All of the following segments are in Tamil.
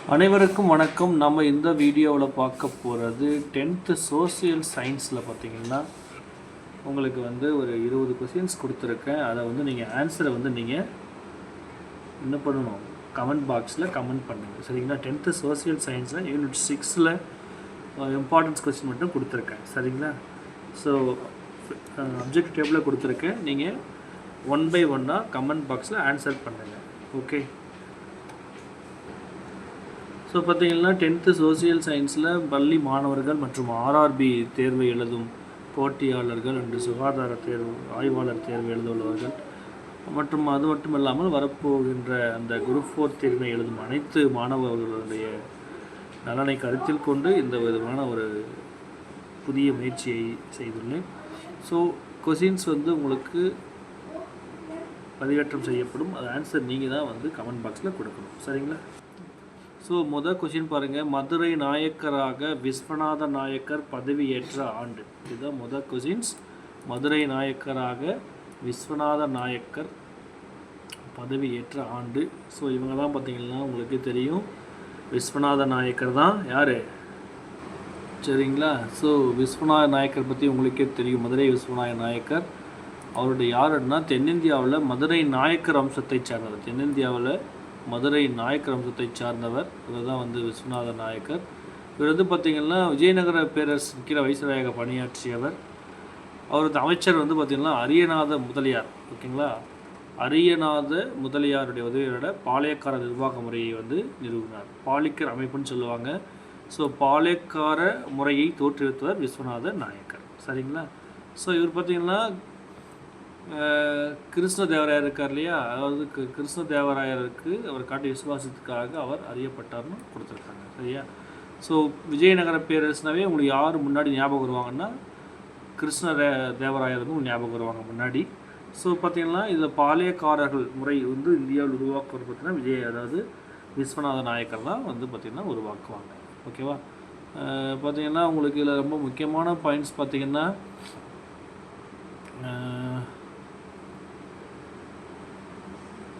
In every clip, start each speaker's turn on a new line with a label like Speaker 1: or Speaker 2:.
Speaker 1: அனைவருக்கும் வணக்கம். நம்ம இந்த வீடியோவில் பார்க்க போகிறது 10th சோசியல் சயின்ஸில் பார்த்தீங்கன்னா உங்களுக்கு வந்து ஒரு 20 கொஸ்டின்ஸ் கொடுத்துருக்கேன். அதை வந்து நீங்கள் ஆன்சரை வந்து நீங்கள் என்ன பண்ணணும், கமெண்ட் பாக்ஸில் கமெண்ட் பண்ணுங்கள். சரிங்களா? 10th சோசியல் சயின்ஸில் யூனிட் 6ல் இம்பார்ட்டன்ஸ் கொஸ்டின் மட்டும் கொடுத்துருக்கேன். சரிங்களா? ஸோ அப்ஜெக்ட் டேபிளில் கொடுத்துருக்கேன். நீங்கள் 1 by 1 கமெண்ட் பாக்ஸில் ஆன்சர் பண்ணுங்கள். ஓகே. ஸோ பார்த்தீங்கன்னா 10th சோசியல் சயின்ஸில் பள்ளி மாணவர்கள் மற்றும் ஆர்ஆர்பி தேர்வை எழுதும் போட்டியாளர்கள் அன்று சுகாதார தேர்வு ஆய்வாளர் தேர்வு எழுதுள்ளவர்கள் மற்றும் அது மட்டும் இல்லாமல் வரப்போகின்ற அந்த குரூப் 4 தேர்வை எழுதும் அனைத்து மாணவர்களுடைய நலனை கருத்தில் கொண்டு இந்த விதமான ஒரு புதிய முயற்சியை செய்துள்ளேன். ஸோ கொஸ்டின்ஸ் வந்து உங்களுக்கு பதிவேற்றம் செய்யப்படும். அது ஆன்சர் நீங்கள் தான் வந்து கமெண்ட் பாக்ஸில் கொடுக்கணும். சரிங்களா? ஸோ மொதல் கொஸ்டின் பாருங்கள். மதுரை நாயக்கராக விஸ்வநாத நாயக்கர் பதவியேற்ற ஆண்டு. இதுதான் மொதல் கொஸ்டின்ஸ். மதுரை நாயக்கராக விஸ்வநாத நாயக்கர் பதவியேற்ற ஆண்டு. ஸோ இவங்க தான் பார்த்தீங்கன்னா உங்களுக்கு தெரியும், விஸ்வநாத நாயக்கர் தான் யார்? சரிங்களா? ஸோ விஸ்வநாத நாயக்கர் பற்றி உங்களுக்கே தெரியும். மதுரை விஸ்வநாத நாயக்கர் அவருடைய யாருன்னா தென்னிந்தியாவில் மதுரை நாயக்கர் வம்சத்தை சார்ந்தவர். தென்னிந்தியாவில் மதுரை நாயக்கர் வம்சத்தை சார்ந்தவர். இவர் தான் வந்து விஸ்வநாத நாயக்கர். இவர் வந்து பார்த்திங்கன்னா விஜயநகர பேரரசின் கீழே வைஸ்ராயாக பணியாற்றியவர். அவரது அமைச்சர் வந்து பார்த்திங்கன்னா அரியநாத முதலியார். ஓகேங்களா? அரியநாத முதலியாருடைய உதவியோட பாளையக்கார நிர்வாக முறையை வந்து நிறுவினார். பாலிக்கர் அமைப்புன்னு சொல்லுவாங்க. ஸோ பாளையக்கார முறையை தோற்றுவித்தவர் விஸ்வநாத நாயக்கர். சரிங்களா? ஸோ இவர் பார்த்திங்கன்னா கிருஷ்ணதேவராயர் இருக்கார் இல்லையா, அதாவது கிருஷ்ணதேவராயருக்கு அவர் காட்டிய விசுவாசத்துக்காக அவர் அறியப்பட்டார்னு கொடுத்துருக்காங்க. சரியா? ஸோ விஜயநகர பேரரசுனாவே உங்களுக்கு யார் முன்னாடி ஞாபகம் வருவாங்கன்னா தேவராயர் வந்து ஞாபகம் வருவாங்க முன்னாடி. ஸோ பார்த்திங்கன்னா இதில் பாளையக்காரர்கள் முறை வந்து இந்தியாவில் உருவாக்குவது பார்த்திங்கன்னா அதாவது விஸ்வநாத நாயக்கர் தான் வந்து பார்த்திங்கன்னா உருவாக்குவாங்க. ஓகேவா? பார்த்திங்கன்னா உங்களுக்கு இதில் ரொம்ப முக்கியமான பாயிண்ட்ஸ் பார்த்திங்கன்னா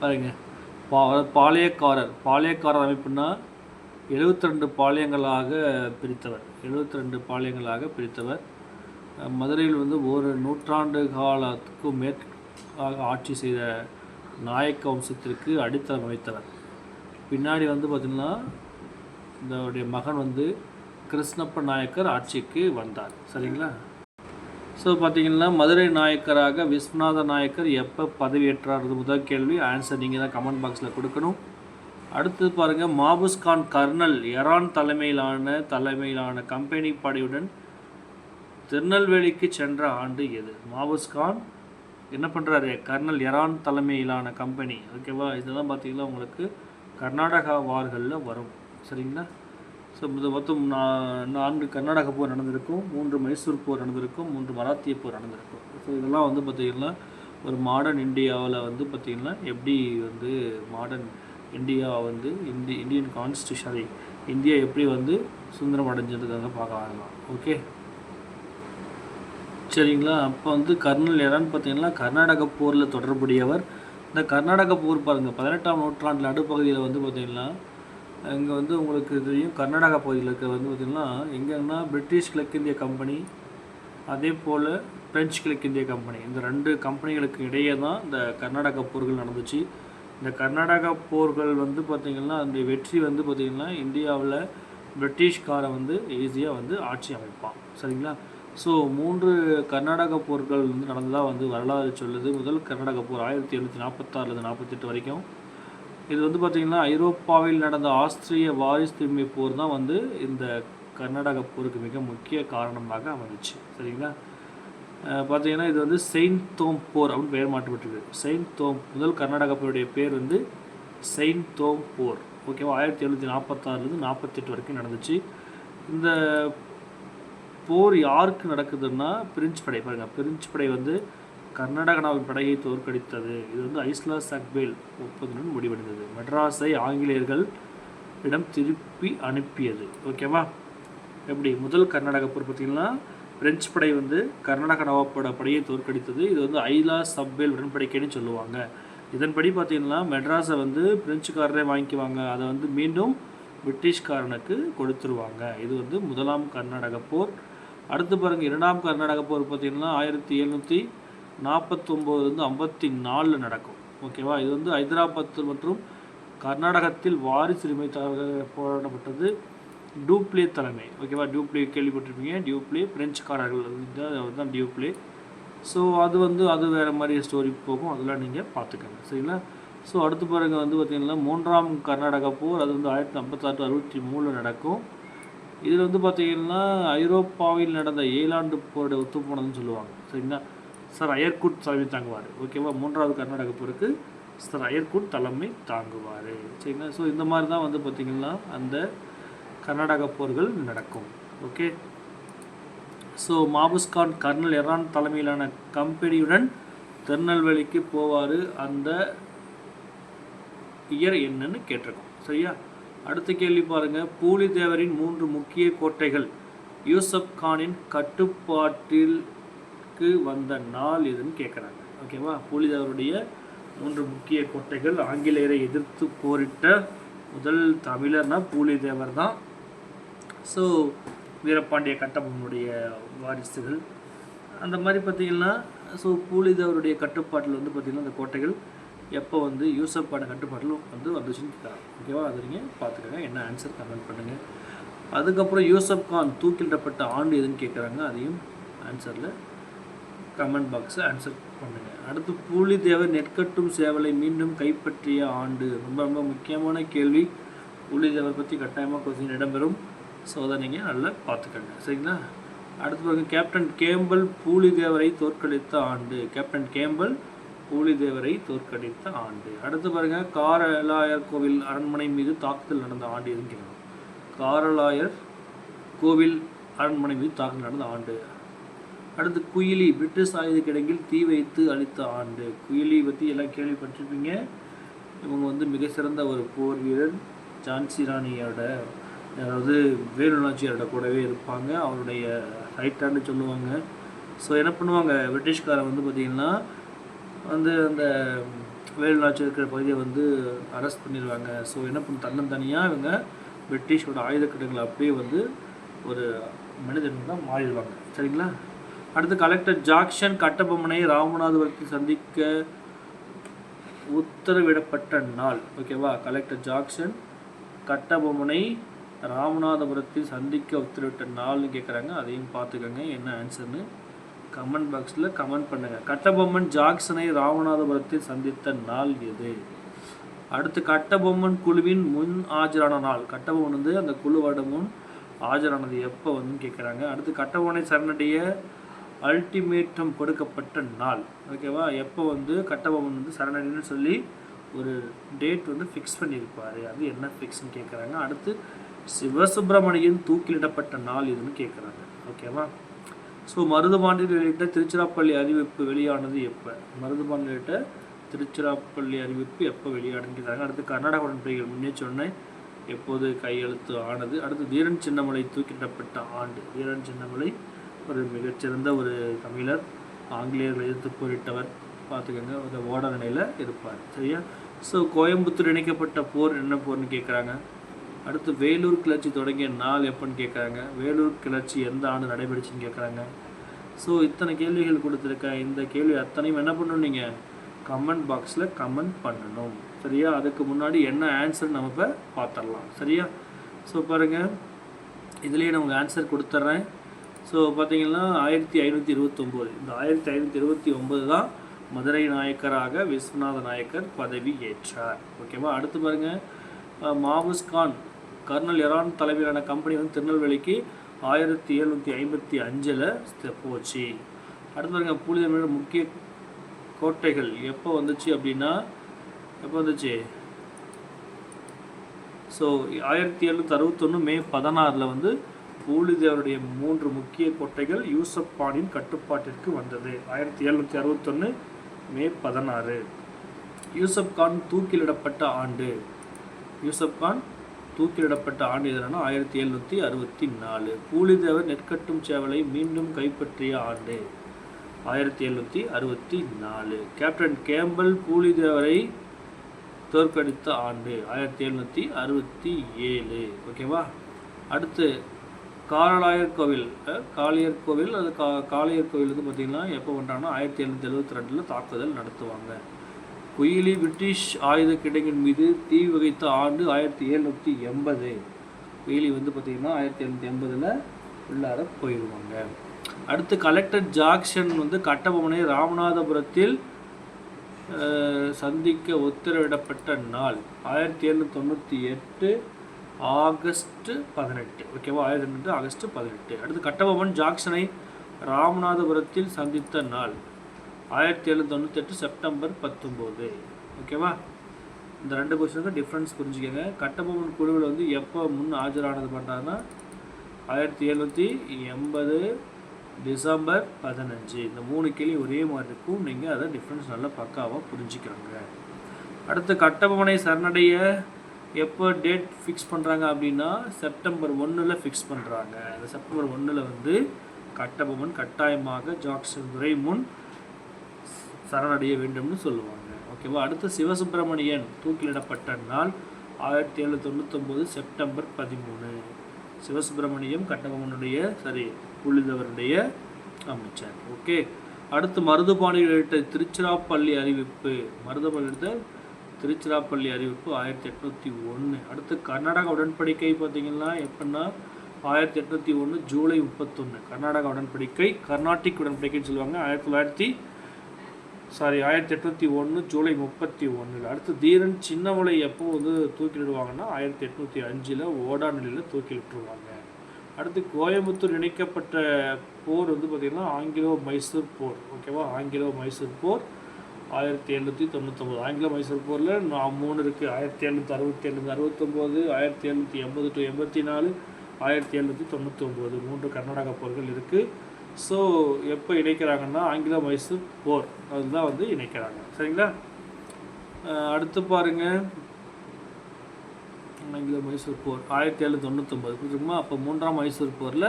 Speaker 1: பாருங்க, பாளையக்காரர் அமைப்புனா 72 பாளையங்களாக பிரித்தவர். மதுரையில் வந்து ஒரு நூற்றாண்டு காலத்துக்கும் மேற்காக ஆட்சி செய்த நாயக்க வம்சத்திற்கு அடித்தளம் அமைத்தவர். பின்னாடி வந்து பார்த்திங்கன்னா இதோடைய மகன் வந்து கிருஷ்ணப்ப நாயக்கர் ஆட்சிக்கு வந்தார். சரிங்களா? ஸோ பார்த்திங்கன்னா மதுரை நாயக்கராக விஸ்வநாத நாயக்கர் எப்போ பதவியேற்றார் முதல் கேள்வி. ஆன்சர் நீங்கள் தான் கமெண்ட் பாக்ஸில் கொடுக்கணும். அடுத்தது பாருங்கள், மாபுஸ் கான் கர்னல் எரான் தலைமையிலான கம்பெனி படையுடன் திருநெல்வேலிக்கு சென்ற ஆண்டு எது? மாபுஸ் கான் என்ன பண்ணுறாரு? கர்னல் எரான் தலைமையிலான கம்பெனி. ஓகேவா? இதெல்லாம் பார்த்திங்கன்னா உங்களுக்கு கர்நாடகா வார்களில் வரும். சரிங்களா? ஸோ இது மொத்தம் 4 கர்நாடக போர் நடந்திருக்கும், 3 மைசூர் போர் நடந்திருக்கும், 3 மராத்திய போர் நடந்திருக்கும். ஸோ இதெல்லாம் வந்து பார்த்திங்கன்னா ஒரு மாடர்ன் இந்தியாவில் வந்து பார்த்திங்கன்னா எப்படி வந்து மாடர்ன் இந்தியா வந்து இந்தியன் கான்ஸ்டியூஷன் இந்தியா எப்படி வந்து சுதந்திரம் அடைஞ்சதுக்காக பார்க்க ஆகலாம். ஓகே, சரிங்களா? அப்போ வந்து கர்னல் எரான் பார்த்திங்கன்னா கர்நாடக போரில் தொடர்புடையவர். இந்த கர்நாடக போர் பாருங்கள் 18ஆம் நூற்றாண்டு நடுப்பகுதியில் வந்து பார்த்திங்கன்னா இங்கே வந்து உங்களுக்கு தெரியும் கர்நாடகா பகுதியில் இருக்க வந்து பார்த்திங்கன்னா எங்கன்னா பிரிட்டிஷ் கிழக்கிந்திய கம்பெனி, அதே போல் பிரெஞ்சு கிழக்கிந்திய கம்பெனி, இந்த 2 கம்பெனிகளுக்கு இடையே தான் இந்த கர்நாடகா போர்கள் நடந்துச்சு. இந்த கர்நாடகா போர்கள் வந்து பார்த்திங்கன்னா அந்த வெற்றி வந்து பார்த்திங்கன்னா இந்தியாவில் பிரிட்டிஷ்காரை வந்து ஈஸியாக வந்து ஆட்சி அமைப்பான். சரிங்களா? ஸோ 3 கர்நாடக போர்கள் வந்து நடந்ததாக வந்து வரலாறு சொல்லுது. முதல் கர்நாடக போர் 1746 48 வரைக்கும். இது வந்து பார்த்திங்கன்னா ஐரோப்பாவில் நடந்த ஆஸ்திரிய வாரிசு உரிமை போர் தான் வந்து இந்த கர்நாடக போருக்கு மிக முக்கிய காரணமாக அமைஞ்சிச்சு. சரிங்களா? பார்த்திங்கன்னா இது வந்து செயின்ட் தோம் போர் அப்படின்னு பெயர் மாற்றப்பட்டிருக்கு. செயின்ட் தோம் முதல் கர்நாடக போருடைய பேர் வந்து செயின்ட் தோம் போர். ஓகேவா? 1746 48 வரைக்கும் நடந்துச்சு. இந்த போர் யாருக்கு நடக்குதுன்னா பிரெஞ்சு படை. பாருங்கள், பிரெஞ்சு படை வந்து கர்நாடகாவின் படையை தோற்கடித்தது. இது வந்து ஐஸ்லா சக்பேல் ஒப்பந்தத்துடன் முடிவடைந்தது. மெட்ராஸை ஆங்கிலேயர்கள் இடம் திருப்பி அனுப்பியது. ஓகேவா? எப்படி முதல் கர்நாடக போர் பார்த்திங்கன்னா பிரெஞ்சு படை வந்து கர்நாடக நவாப்போட படையை தோற்கடித்தது. இது வந்து ஐலா சப்பேல் உடன்படிக்கைன்னு சொல்லுவாங்க. இதன்படி பார்த்திங்கன்னா மெட்ராஸை வந்து பிரெஞ்சுக்காரரே வாங்கிக்குவாங்க. அதை வந்து மீண்டும் பிரிட்டிஷ்காரனுக்கு கொடுத்துருவாங்க. இது வந்து முதலாம் கர்நாடக போர். அடுத்து பாருங்கள், இரண்டாம் கர்நாடக போர் பார்த்திங்கன்னா 1749 54 நடக்கும். ஓகேவா? இது வந்து ஹைதராபாத் மற்றும் கர்நாடகத்தில் வாரிசுரிமை போராடப்பட்டது. டூப்ளே தலைமை. ஓகேவா? டூப்ளே கேள்விப்பட்டிருப்பீங்க. டூப்ளே பிரெஞ்சுக்காரர்கள் தான் டூப்ளே. ஸோ அது வந்து அது வேறு மாதிரி ஸ்டோரி போகும், அதெல்லாம் நீங்கள் பார்த்துக்கோங்க. சரிங்களா? ஸோ அடுத்து பாருங்கள் வந்து பார்த்திங்கன்னா மூன்றாம் கர்நாடக போர். அது வந்து 1856-63 நடக்கும். இதில் வந்து பார்த்திங்கன்னா ஐரோப்பாவில் நடந்த 7 ஆண்டு போரோட ஒத்து போனதுன்னு சொல்லுவாங்க. சரிங்களா? சார் அயர்குட் தலைமை தாங்குவார். ஓகேவா? மூன்றாவது கர்நாடக போருக்கு சார் அயர்குட் தலைமை தாங்குவார். சரிங்களா? ஸோ இந்த மாதிரி தான் வந்து பார்த்திங்கன்னா அந்த கர்நாடக போர்கள் நடக்கும். Okay. So Mahfuz Khan kernel Eran தலைமையிலான கம்பெனியுடன் திருநெல்வேலிக்கு போவார். அந்த இயர் என்னன்னு கேட்டிருக்கோம். சரியா? அடுத்த கேள்வி பாருங்கள். பூலிதேவரின் 3 முக்கிய கோட்டைகள் யூசப் கானின் கட்டுப்பாட்டிற்கு வந்த நாள் எதுன்னு கேட்குறாங்க. ஓகேவா? பூலிதேவருடைய 3 முக்கிய கோட்டைகள். ஆங்கிலேயரை எதிர்த்து போரிட்ட முதல் தமிழர்னா பூலிதேவர் தான். ஸோ வீரபாண்டிய கட்டபொம்மனுடைய வாரிசுகள் அந்த மாதிரி பார்த்திங்கன்னா. ஸோ பூலிதேவருடைய கட்டுப்பாட்டில் வந்து பார்த்திங்கன்னா அந்த கோட்டைகள் எப்போ வந்து யூசப்பான கட்டுப்பாட்டில் வந்து வந்துச்சுன்னு கேட்குறாங்க. ஓகேவா? அதை நீங்கள் பார்த்துக்கோங்க. என்ன ஆன்சர் கமெண்ட் பண்ணுங்கள். அதுக்கப்புறம் யூசப் கான் தூக்கிலிடப்பட்ட ஆண்டு எதுன்னு கேட்குறாங்க. அதையும் ஆன்சரில் கமெண்ட் பாக்ஸில் ஆன்சர் பண்ணுங்கள். அடுத்து பூலிதேவர் நெற்கட்டும் சேவலை மீண்டும் கைப்பற்றிய ஆண்டு. ரொம்ப ரொம்ப முக்கியமான கேள்வி. பூலிதேவர் பற்றி கட்டாயமாக கொஸ்டின் இடம்பெறும். ஸோ அதை நீங்கள் நல்லா பார்த்துக்கோங்க. சரிங்களா? அடுத்து பாருங்க, கேப்டன் கேம்பல் பூலிதேவரை தோற்கடித்த ஆண்டு. கேப்டன் கேம்பல் பூலிதேவரை தோற்கடித்த ஆண்டு. அடுத்து பாருங்கள், காரலாயர் கோவில் அரண்மனை மீது தாக்குதல் நடந்த ஆண்டு எதுன்னு கேட்கணும். காரலாயர் கோவில் அரண்மனை மீது தாக்குதல் நடந்த ஆண்டு. அடுத்து குயிலி பிரிட்டிஷ் ஆயுத கிடங்கில் தீ வைத்து அளித்த ஆண்டு. குயிலி பற்றி எல்லாம் கேள்விப்பட்டிருப்பீங்க. இவங்க வந்து மிக சிறந்த ஒரு போர் வீரர். ஜான்சி ராணியோட, அதாவது வேலு நாச்சியாரோட கூடவே இருப்பாங்க. அவருடைய ரைட் ஹேண்டு சொல்லுவாங்க. ஸோ என்ன பண்ணுவாங்க, பிரிட்டிஷ்காரன் வந்து பார்த்திங்கன்னா வந்து அந்த வேலு நாச்சி இருக்கிற பகுதியை வந்து அரெஸ்ட் பண்ணிடுவாங்க. ஸோ என்ன பண்ண தன்னந்தனியாக இவங்க பிரிட்டிஷோட ஆயுத கிடங்களை அப்படியே வந்து ஒரு மனிதன் தான் மாறிடுவாங்க. சரிங்களா? அடுத்து கலெக்டர் ஜாக்சன் கட்டபொம்மனை ராமநாதபுரத்தில் சந்திக்க உத்தரவிடப்பட்ட நாள். ஓகேவா? கலெக்டர் ஜாக்சன் கட்டபொம்மனை ராமநாதபுரத்தில் சந்திக்க உத்தரவிட்ட நாள்னு கேட்குறாங்க. அதையும் பார்த்துக்கோங்க. என்ன ஆன்சர்னு கமெண்ட் பாக்ஸில் கமெண்ட் பண்ணுங்கள். கட்டபொம்மன் ஜாக்சனை ராமநாதபுரத்தில் சந்தித்த நாள் எது? அடுத்து கட்டபொம்மன் குழுவின் முன் ஆஜரான நாள். கட்டபொம்மன் வந்து அந்த குழுவோட முன் ஆஜரானது எப்போ வந்து கேட்குறாங்க. அடுத்து கட்டபொம்மனை சரணடைய அல்டிமேட்டம் கொடுக்கப்பட்ட நாள். ஓகேவா? எப்போ வந்து கட்டபொம்மன் வந்து சரணடைன்னு சொல்லி ஒரு டேட் வந்து ஃபிக்ஸ் பண்ணியிருப்பார். அது என்ன ஃபிக்ஸ்ன்னு கேட்குறாங்க. அடுத்து சிவசுப்பிரமணியன் தூக்கிலிடப்பட்ட நாள் இதுன்னு கேட்குறாங்க. ஓகேவா? ஸோ மருதுபாண்டியன் வெளியிட்ட திருச்சிராப்பள்ளி அறிவிப்பு வெளியானது எப்போ? மருதுபாண்டியன் வெளியிட்ட திருச்சிராப்பள்ளி அறிவிப்பு எப்போ வெளியாடுன்னு கேட்குறாங்க. அடுத்து கர்நாடக உடன்படிக்கைகள் முன்னே சொன்னேன் எப்போது கையெழுத்து ஆனது. அடுத்து தீரன் சின்னமலை தூக்கிலிடப்பட்ட ஆண்டு. தீரன் சின்னமலை ஒரு மிகச்சிறந்த ஒரு தமிழர். ஆங்கிலேயர்கள் எதிர்த்து போரிட்டவர். பார்த்துக்கோங்க. ஒரு ஓட நிலையில் இருப்பார். சரியா? ஸோ கோயம்புத்தூர் இணைக்கப்பட்ட போர் என்ன போர்னு கேட்குறாங்க. அடுத்து வேலூர் கிளர்ச்சி தொடங்கிய நாள் எப்போன்னு கேட்குறாங்க. வேலூர் கிளர்ச்சி எந்த ஆண்டு நடைபெறுச்சுன்னு கேட்குறாங்க. ஸோ இத்தனை கேள்விகள் கொடுத்துருக்கேன். இந்த கேள்வி அத்தனையும் என்ன பண்ணணும், நீங்கள் கமெண்ட் பாக்ஸில் கமெண்ட் பண்ணணும். சரியா? அதுக்கு முன்னாடி என்ன ஆன்சர் நம்ம இப்போ பார்த்துடலாம். சரியா? ஸோ பாருங்கள், இதுலேயே நான் உங்களுக்கு ஆன்சர் கொடுத்துட்றேன். ஸோ பார்த்தீங்கன்னா 1529. இந்த 1529 தான் மதுரை நாயக்கராக விஸ்வநாத நாயக்கர் பதவி ஏற்றார். ஓகேவா? அடுத்து பாருங்கள், மாபுஸ்கான் கர்னல் எரான் தலைமையிலான கம்பெனி வந்து திருநெல்வேலிக்கு 1755 போச்சு. அடுத்து பாருங்கள், பூலிதேவரோட முக்கிய கோட்டைகள் எப்போ வந்துச்சு அப்படின்னா, எப்போ வந்துச்சு? ஸோ 1761 மே 16 வந்து பூலிதேவருடைய 3 முக்கிய கோட்டைகள் யூசப் கானின் கட்டுப்பாட்டிற்கு வந்தது. 1761 மே 16. யூசப் கான் தூக்கிலிடப்பட்ட ஆண்டு. யூசப் கான் தூக்கிலிடப்பட்ட ஆண்டு எதுனா 1764. பூலிதேவர் நெற்கட்டும் சேவலை மீண்டும் கைப்பற்றிய ஆண்டு 1764. கேப்டன் கேம்பல் பூலிதேவரை தோற்கடித்த ஆண்டு 1767. ஓகேவா. அடுத்து காளையர் கோவில். காளையர் கோவில் அது காளையர் கோவில் வந்து பார்த்திங்கன்னா எப்போ பண்ணுறாங்கன்னா 1772 தாக்குதல் நடத்துவாங்க. குயிலி பிரிட்டிஷ் ஆயுத கிடங்கின் மீது தீ வகைத்த ஆண்டு 1780. குயிலி வந்து பார்த்திங்கன்னா 1780 உள்ளார போயிடுவாங்க. அடுத்து கலெக்டர் ஜாக்சன் வந்து கட்டபொம்மனை ராமநாதபுரத்தில் சந்திக்க உத்தரவிடப்பட்ட நாள் 1798 ஆகஸ்ட் 18. ஓகேவா. 1798 ஆகஸ்ட் 18. அடுத்து கட்டபொம்மன் ஜாக்சனை ராமநாதபுரத்தில் சந்தித்த நாள் 1798 செப்டம்பர் 19. ஓகேவா. இந்த 2 கொஸ்டினுக்கு டிஃப்ரென்ஸ் புரிஞ்சுக்கோங்க. கட்டபொம்மன் குழுவில் வந்து எப்போ முன் ஆஜரானது பண்ணுறாங்கன்னா 1780 டிசம்பர் 15. இந்த 3 கேள்வி ஒரே மாதிரி இருக்கும். நீங்கள் அதை டிஃப்ரென்ஸ் நல்லா பக்காவாக புரிஞ்சுக்கிறாங்க. அடுத்து கட்டபொம்மனை சரணடைய எப்போ டேட் ஃபிக்ஸ் பண்ணுறாங்க அப்படின்னா செப்டம்பர் 1 ஃபிக்ஸ் பண்ணுறாங்க. அந்த செப்டம்பர் 1 வந்து கட்டபொம்மன் கட்டாயமாக ஜாக்சன் துறை முன் சரணடைய வேண்டும்னு சொல்லுவாங்க. ஓகேவா. அடுத்து சிவசுப்பிரமணியன் தூக்கிலிடப்பட்ட நாள் 1799 செப்டம்பர் 13. சிவசுப்பிரமணியம் கட்டபொம்மனுடைய புலித்தேவருடைய அமைச்சர். ஓகே. அடுத்து மருதுபாண்டியர் எழுதிய திருச்சிராப்பள்ளி அறிவிப்பு. மருதுபாண்டியர் எழுதிய திருச்சிராப்பள்ளி அறிவிப்பு 1801. அடுத்து கர்நாடக உடன்படிக்கை பார்த்தீங்கன்னா எப்படின்னா 1801 ஜூலை 31. கர்நாடக உடன்படிக்கை கர்நாடிக் உடன்படிக்கைன்னு சொல்லுவாங்க. 1801 ஜூலை 31. அடுத்து தீரன் சின்னமலை எப்போ வந்து தூக்கிலிடுவாங்கன்னா 1805 ஓடா நிலையில் தூக்கிலிட்டுருவாங்க. அடுத்து கோயம்புத்தூர் இணைக்கப்பட்ட போர் வந்து பார்த்திங்கன்னா ஆங்கிலோ மைசூர் போர். ஓகேவா. ஆங்கிலோ மைசூர் போர் 1799. ஆங்கிலோ மைசூர் போரில் 3 இருக்குது. 1767-69, 1780-84, 1799 3 கர்நாடக போர்கள் இருக்குது. ஸோ எப்போ இணைக்கிறாங்கன்னா ஆங்கிலோ மைசூர் போர் அதுதான் வந்து இணைக்கிறாங்க. சரிங்களா. அடுத்து பாருங்கள் ஆங்கிலோ மைசூர் போர் 1799 புரிஞ்சுக்குமா. அப்போ 3ஆம் மைசூர் போரில்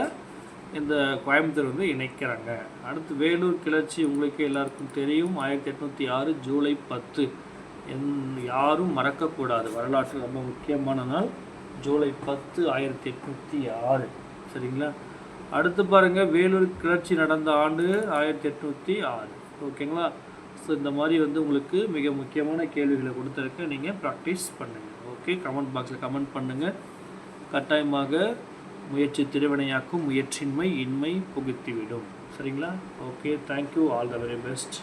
Speaker 1: இந்த கோயம்புத்தூர் வந்து இணைக்கிறாங்க. அடுத்து வேலூர் கிளர்ச்சி உங்களுக்கு எல்லாருக்கும் தெரியும். 1806 ஜூலை 10. யாரும் மறக்கக்கூடாது. வரலாற்று ரொம்ப முக்கியமான நாள் ஜூலை 10 1806. சரிங்களா. அடுத்து பாருங்கள் வேலூர் கிளர்ச்சி நடந்த ஆண்டு 1806. ஓகேங்களா. ஸோ இந்த மாதிரி வந்து உங்களுக்கு மிக முக்கியமான கேள்விகளை கொடுத்துருக்க நீங்கள் ப்ராக்டிஸ் பண்ணுங்கள். ஓகே. கமெண்ட் பாக்ஸில் கமெண்ட் பண்ணுங்கள். கட்டாயமாக முயற்சி திருவினையாக்கும், முயற்சியின்மை இன்மை புகுத்திவிடும். சரிங்களா. Okay. Thank you. All the very best.